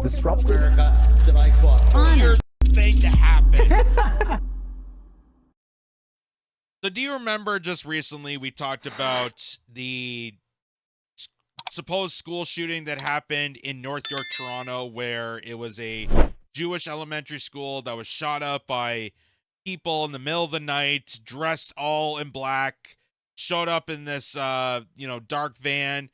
disruptive. America that I fought for. Weird thing to happen. So do you remember just recently we talked about the supposed school shooting that happened in North York, Toronto, where it was a Jewish elementary school that was shot up by people in the middle of the night, dressed all in black, showed up in this dark van,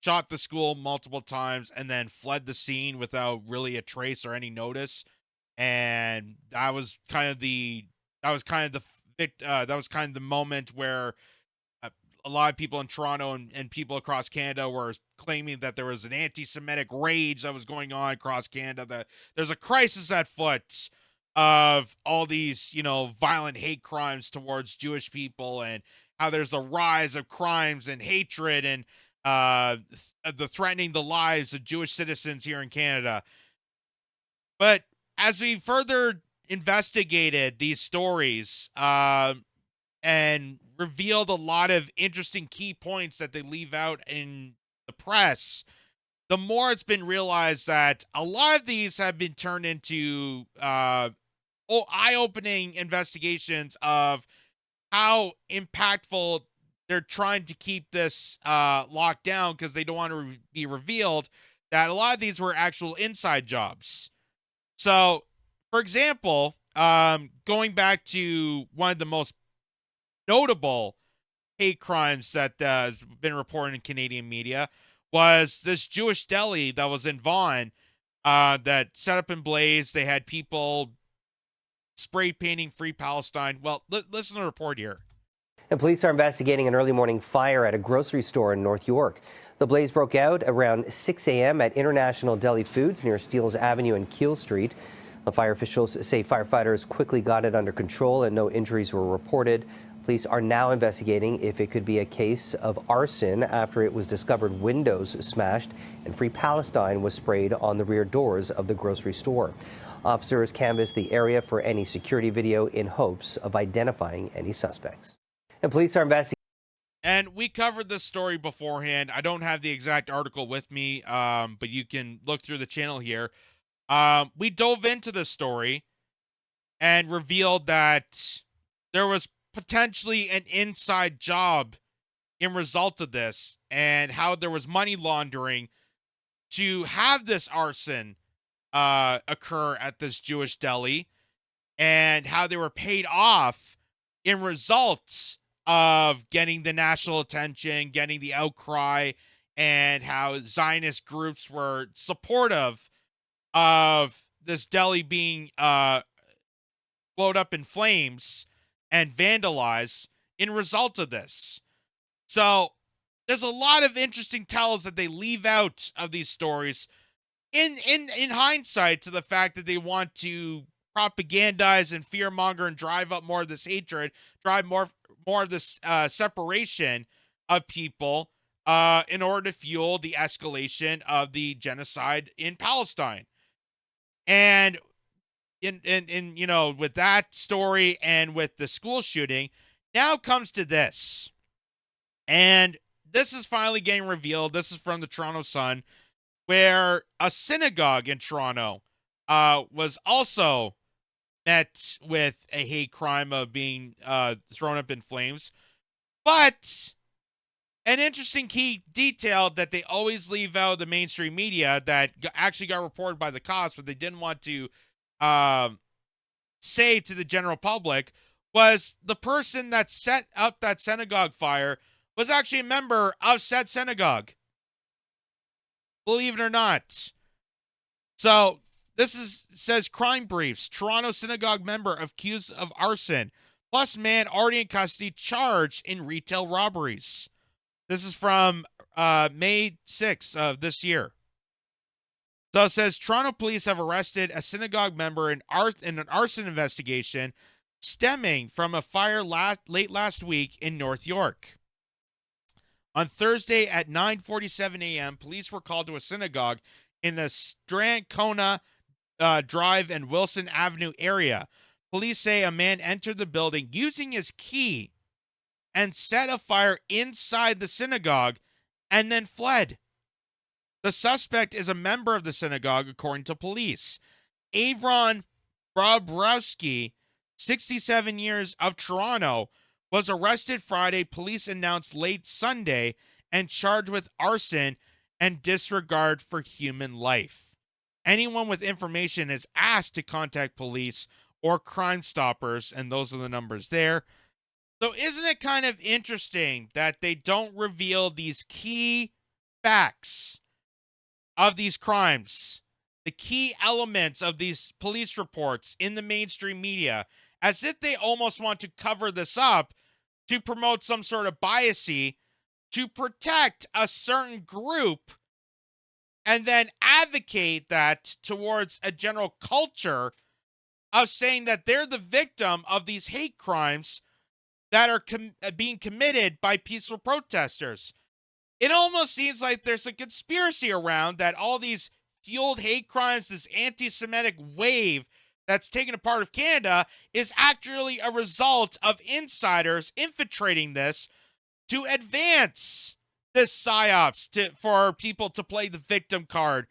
shot the school multiple times, and then fled the scene without really a trace or any notice. And that was kind of the moment where a lot of people in Toronto and people across Canada were claiming that there was an anti-Semitic rage that was going on across Canada, that there's a crisis at foot of all these, violent hate crimes towards Jewish people, and how there's a rise of crimes and hatred and the threatening the lives of Jewish citizens here in Canada. But as we further investigated these stories, and revealed a lot of interesting key points that they leave out in the press, the more it's been realized that a lot of these have been turned into eye-opening investigations of how impactful they're trying to keep this locked down, because they don't want to be revealed that a lot of these were actual inside jobs. So, for example, going back to one of the most notable hate crimes that has been reported in Canadian media was this Jewish deli that was in Vaughan that set up in blaze. They had people spray painting Free Palestine. Well, listen to the report here. And police are investigating an early morning fire at a grocery store in North York. The blaze broke out around 6 a.m. at International Deli Foods near Steeles Avenue and Keele Street. The fire officials say firefighters quickly got it under control and no injuries were reported. Police are now investigating if it could be a case of arson after it was discovered windows smashed and Free Palestine was sprayed on the rear doors of the grocery store. Officers canvassed the area for any security video in hopes of identifying any suspects. And police are investigating. And we covered this story beforehand. I don't have the exact article with me, but you can look through the channel here. We dove into this story and revealed that there was potentially an inside job in result of this, and how there was money laundering to have this arson occur at this Jewish deli, and how they were paid off in result of getting the national attention, getting the outcry, and how Zionist groups were supportive of this deli being blown up in flames and vandalized in result of this. So there's a lot of interesting tells that they leave out of these stories in hindsight, to the fact that they want to propagandize and fearmonger and drive up more of this hatred, drive more of this separation of people in order to fuel the escalation of the genocide in Palestine. And in with that story and with the school shooting, now comes to this. And this is finally getting revealed. This is from the Toronto Sun, where a synagogue in Toronto was also met with a hate crime of being thrown up in flames. But an interesting key detail that they always leave out of the mainstream media that actually got reported by the cops, but they didn't want to say to the general public, was the person that set up that synagogue fire was actually a member of said synagogue. Believe it or not. So this says crime briefs. Toronto synagogue member accused of arson, plus man already in custody charged in retail robberies. This is from May 6th of this year. So it says Toronto police have arrested a synagogue member in an arson investigation stemming from a fire late last week in North York. On Thursday at 9:47 a.m., police were called to a synagogue in the Strathcona Drive and Wilson Avenue area. Police say a man entered the building using his key and set a fire inside the synagogue and then fled. The suspect is a member of the synagogue, according to police. Avron Bobrowski, 67 years, of Toronto, was arrested Friday, police announced late Sunday, and charged with arson and disregard for human life. Anyone with information is asked to contact police or Crime Stoppers, and those are the numbers there. So isn't it kind of interesting that they don't reveal these key facts of these crimes, the key elements of these police reports in the mainstream media, as if they almost want to cover this up to promote some sort of biasy to protect a certain group, and then advocate that towards a general culture of saying that they're the victim of these hate crimes that are being committed by peaceful protesters. It almost seems like there's a conspiracy around that all these fueled hate crimes, this anti-Semitic wave that's taken a part of Canada, is actually a result of insiders infiltrating this to advance this psyops for people to play the victim card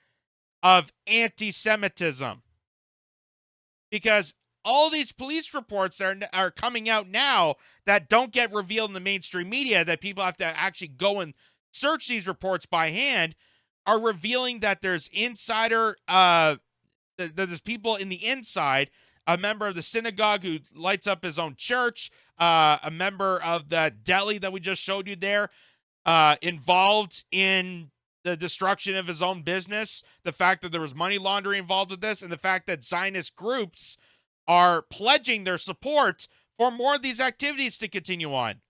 of anti-Semitism. Because all these police reports that are coming out now that don't get revealed in the mainstream media, that people have to actually go and search these reports by hand, are revealing that there's insider, there's people in the inside, a member of the synagogue who lights up his own church, a member of the deli that we just showed you there, involved in the destruction of his own business, the fact that there was money laundering involved with this, and the fact that Zionist groups are pledging their support for more of these activities to continue on.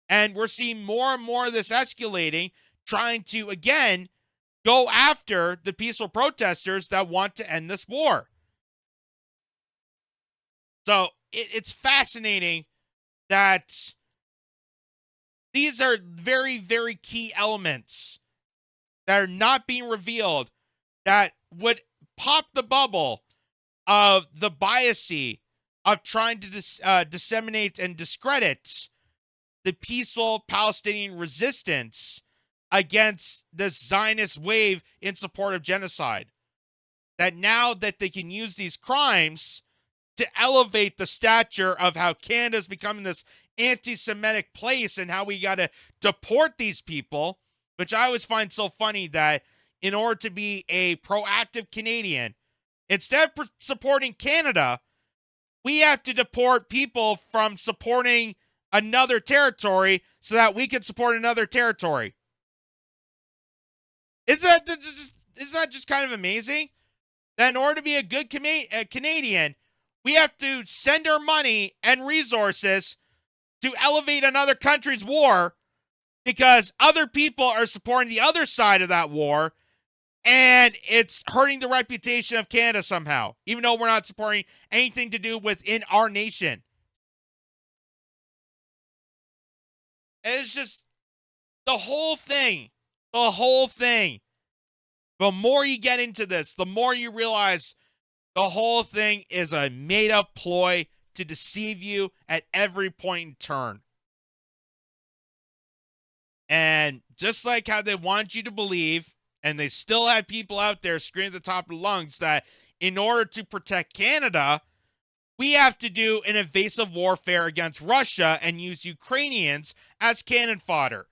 And we're seeing more and more of this escalating, trying to, again, go after the peaceful protesters that want to end this war. So it's fascinating that these are very, very key elements that are not being revealed that would pop the bubble of the biasy of trying to disseminate and discredit the peaceful Palestinian resistance against the Zionist wave in support of genocide. That now that they can use these crimes to elevate the stature of how Canada's becoming this anti-Semitic place and how we got to deport these people, which I always find so funny that in order to be a proactive Canadian, instead of supporting Canada, we have to deport people from supporting another territory so that we can support another territory. Isn't that just kind of amazing? That in order to be a good Canadian, we have to send our money and resources to elevate another country's war because other people are supporting the other side of that war, and it's hurting the reputation of Canada somehow, even though we're not supporting anything to do within our nation. And it's just the whole thing. The more you get into this, the more you realize the whole thing is a made-up ploy to deceive you at every point in turn. And just like how they want you to believe, and they still have people out there screaming at the top of their lungs that in order to protect Canada, we have to do an invasive warfare against Russia and use Ukrainians as cannon fodder.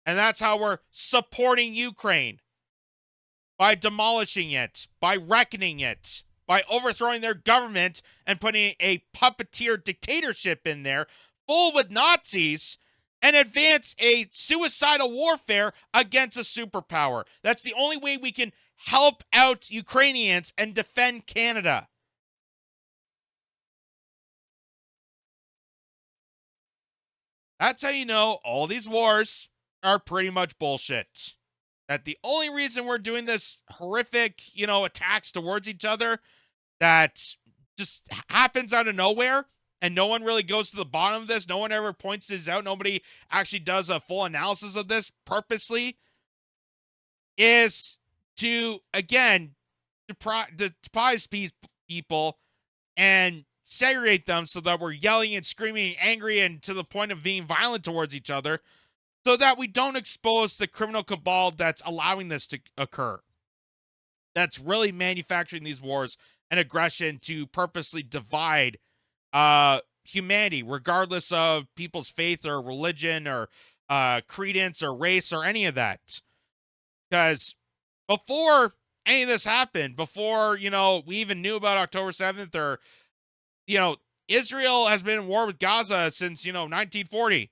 And that's how we're supporting Ukraine. By demolishing it, by reckoning it, by overthrowing their government and putting a puppeteer dictatorship in there full with Nazis, and advance a suicidal warfare against a superpower. That's the only way we can help out Ukrainians and defend Canada. That's how you know all these wars are pretty much bullshit. That the only reason we're doing this horrific, attacks towards each other that just happens out of nowhere, and no one really goes to the bottom of this. No one ever points this out. Nobody actually does a full analysis of this purposely, is to, again, despise people and segregate them so that we're yelling and screaming and angry and to the point of being violent towards each other, so that we don't expose the criminal cabal that's allowing this to occur. That's really manufacturing these wars and aggression to purposely divide humanity, regardless of people's faith or religion or credence or race or any of that. Because before any of this happened, before, we even knew about October 7th or, Israel has been in war with Gaza since, 1940.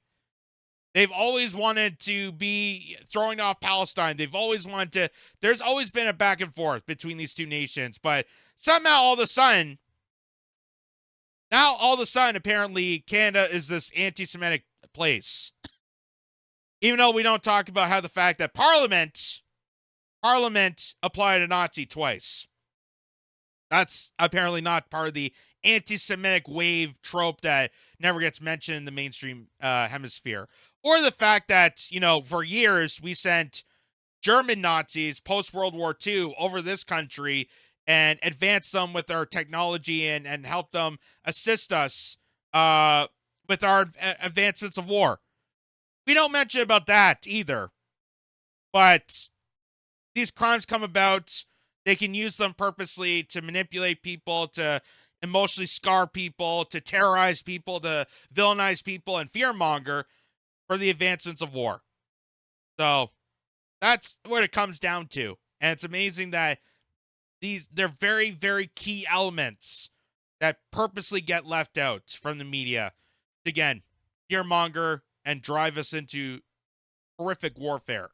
They've always wanted to be throwing off Palestine. They've always wanted to, there's always been a back and forth between these two nations, but somehow all of a sudden, apparently Canada is this anti-Semitic place. Even though we don't talk about how the fact that Parliament applied a Nazi twice. That's apparently not part of the anti-Semitic wave trope that never gets mentioned in the mainstream hemisphere. Or the fact that, for years we sent German Nazis post-World War II over this country and advanced them with our technology and helped them assist us with our advancements of war. We don't mention about that either. But these crimes come about. They can use them purposely to manipulate people, to emotionally scar people, to terrorize people, to villainize people, and fearmonger for the advancements of war. So that's what it comes down to. And it's amazing that they're very, very key elements that purposely get left out from the media. Again, fearmonger and drive us into horrific warfare.